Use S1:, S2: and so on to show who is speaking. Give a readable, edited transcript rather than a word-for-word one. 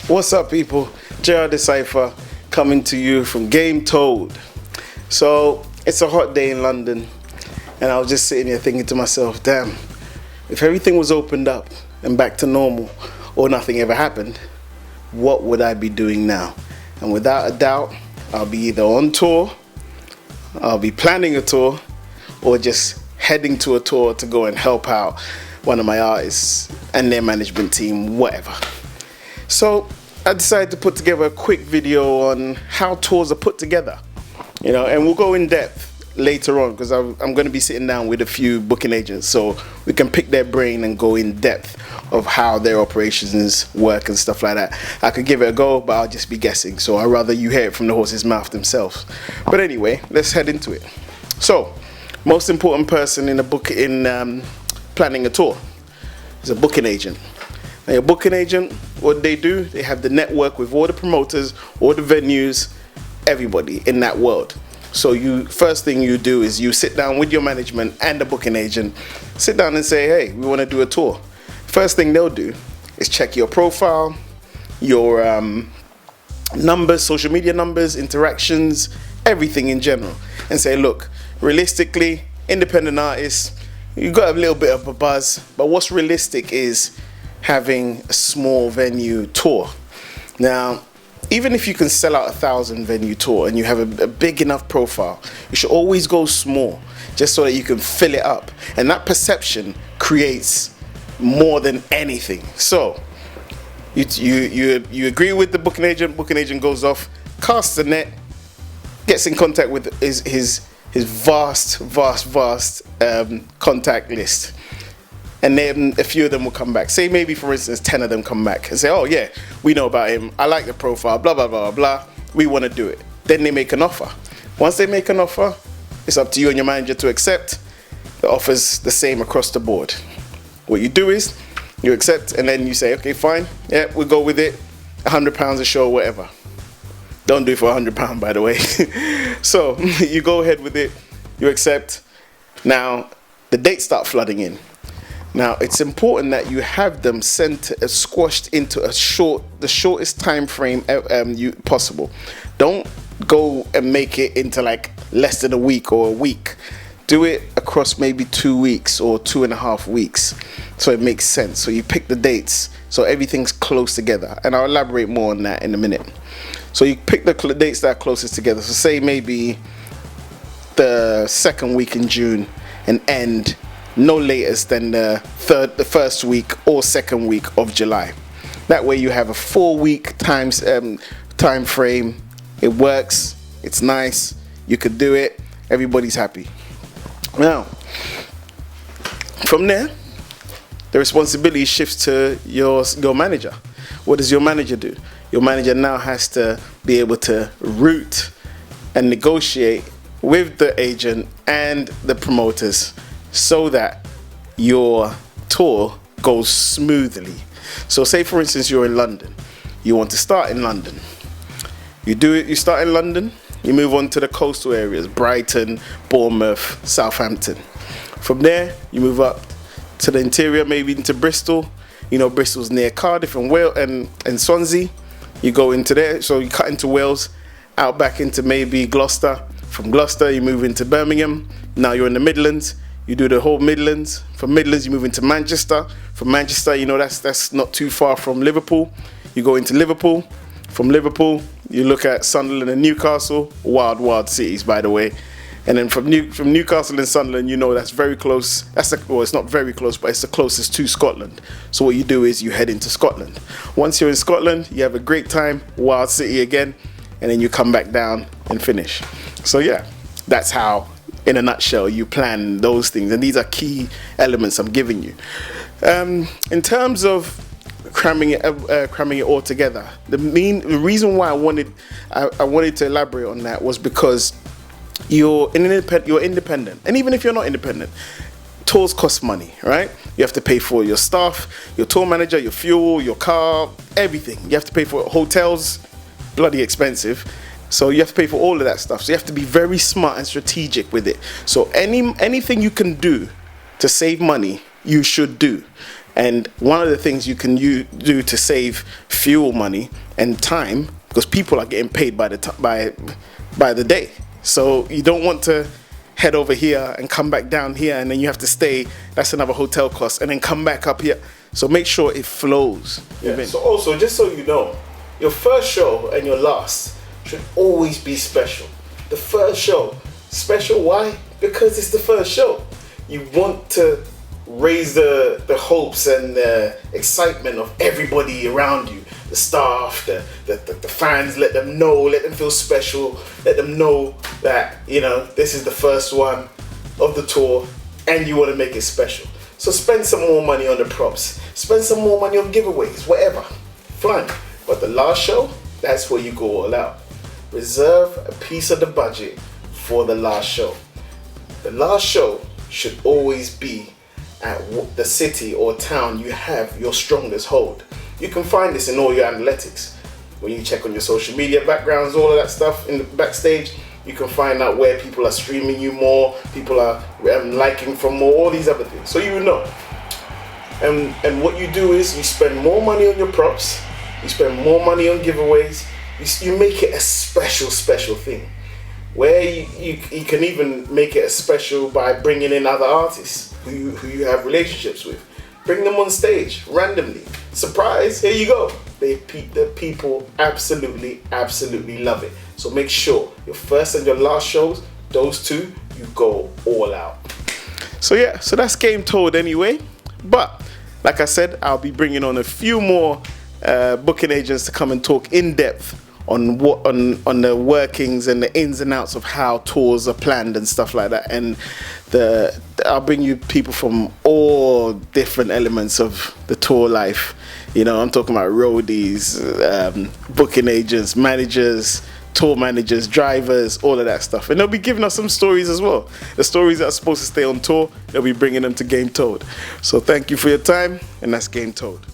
S1: What's up, people? JR Decipher coming to you from Game Told. So, it's a hot day in London, and I was just sitting here thinking to myself, damn, if everything was opened up and back to normal, or nothing ever happened, what would I be doing now? And without a doubt, I'll be either on tour, I'll be planning a tour, or just heading to a tour to go and help out one of my artists and their management team, whatever. So I decided to put together a quick video on how tours are put together, and we'll go in depth later on because I'm going to be sitting down with a few booking agents so we can pick their brain and go in depth of how their operations work and stuff like that. I could give it a go, but I'll just be guessing, so I'd rather you hear it from the horse's mouth themselves. But anyway, let's head into it. So, most important person in planning a tour is a booking agent. Now, your booking agent, what they do, they have the network with all the promoters, all the venues, everybody in that world. So first thing you do is you sit down with your management and the booking agent, sit down and say, hey, we want to do a tour. First thing they'll do is check your profile, your numbers, social media numbers, interactions, everything in general, and say, look, realistically, independent artists, you've got a little bit of a buzz, but what's realistic is having a small venue tour. Now, even if you can sell out 1,000 venue tour and you have a big enough profile, you should always go small, just so that you can fill it up. And that perception creates more than anything. So, you agree with the booking agent goes off, casts the net, gets in contact with his vast contact list. And then a few of them will come back. Say maybe, for instance, 10 of them come back and say, oh yeah, we know about him. I like the profile, blah, blah, blah, blah. We want to do it. Then they make an offer. Once they make an offer, it's up to you and your manager to accept. The offer's the same across the board. What you do is you accept and then you say, okay, fine. Yeah, we'll go with it. £100 a show, whatever. Don't do it for £100, by the way. So you go ahead with it. You accept. Now, the dates start flooding in. Now, it's important that you have them squashed into the shortest time frame possible. Don't go and make it into like less than a week or a week. Do it across maybe 2 weeks or 2.5 weeks, so it makes sense. So you pick the dates so everything's close together, and I'll elaborate more on that in a minute. So you pick the dates that are closest together. So say maybe the second week in June and end no later than the first week or second week of July. That way you have a 4-week time frame. It works. It's nice. You could do it. Everybody's happy. Now, from there, the responsibility shifts to your manager. What does your manager do? Your manager now has to be able to route and negotiate with the agent and the promoters so that your tour goes smoothly. So say, for instance, you're in London. You want to start in London. You start in London, you move on to the coastal areas, Brighton, Bournemouth, Southampton. From there, you move up to the interior, maybe into Bristol. Bristol's near Cardiff and Wales and Swansea. You go into there, so you cut into Wales, out back into maybe Gloucester. From Gloucester, you move into Birmingham. Now you're in the Midlands. You do the whole Midlands. From Midlands, you move into Manchester. From Manchester, that's not too far from Liverpool. You go into Liverpool. From Liverpool, you look at Sunderland and Newcastle. Wild cities, by the way. And then from Newcastle and Sunderland, that's very close. It's not very close, but it's the closest to Scotland. So what you do is you head into Scotland. Once you're in Scotland, you have a great time, wild city again, and then you come back down and finish. So yeah, that's how, in a nutshell, you plan those things. And these are key elements I'm giving you. In terms of cramming it all together, the reason why I wanted to elaborate on that was because you're independent. And even if you're not independent, tours cost money, right? You have to pay for your staff, your tour manager, your fuel, your car, everything. You have to pay for hotels, bloody expensive. So you have to pay for all of that stuff. So you have to be very smart and strategic with it. So anything you can do to save money, you should do. And one of the things you can do to save fuel money and time, because people are getting paid by the day. So you don't want to head over here and come back down here, and then you have to stay. That's another hotel cost, and then come back up here. So make sure it flows.
S2: Yeah. So also, just so you know, your first show and your last should always be special. The first show, special, why? Because it's the first show. You want to raise the hopes and the excitement of everybody around you, the staff, the fans. Let them feel special, let them know that, you know, this is the first one of the tour and you want to make it special. So spend some more money on the props, spend some more money on giveaways, whatever, fine. But the last show, that's where you go all out. Reserve a piece of the budget for the last show. The last show should always be at the city or town you have your strongest hold. You can find this in all your analytics. When you check on your social media backgrounds, all of that stuff in the backstage, you can find out where people are streaming you more, people are liking from more, all these other things. So you know. And what you do is you spend more money on your props, you spend more money on giveaways, you make it a special thing. Where you can even make it a special by bringing in other artists who you have relationships with. Bring them on stage randomly. Surprise, here you go. The people absolutely love it. So make sure your first and your last shows, those two, you go all out.
S1: So yeah, so that's Game Told anyway. But like I said, I'll be bringing on a few more booking agents to come and talk in depth on the workings and the ins and outs of how tours are planned and stuff like that. And I'll bring you people from all different elements of the tour life. You know, I'm talking about roadies, booking agents, managers, tour managers, drivers, all of that stuff. And they'll be giving us some stories as well. The stories that are supposed to stay on tour, they'll be bringing them to Game Told. So thank you for your time, and that's Game Told.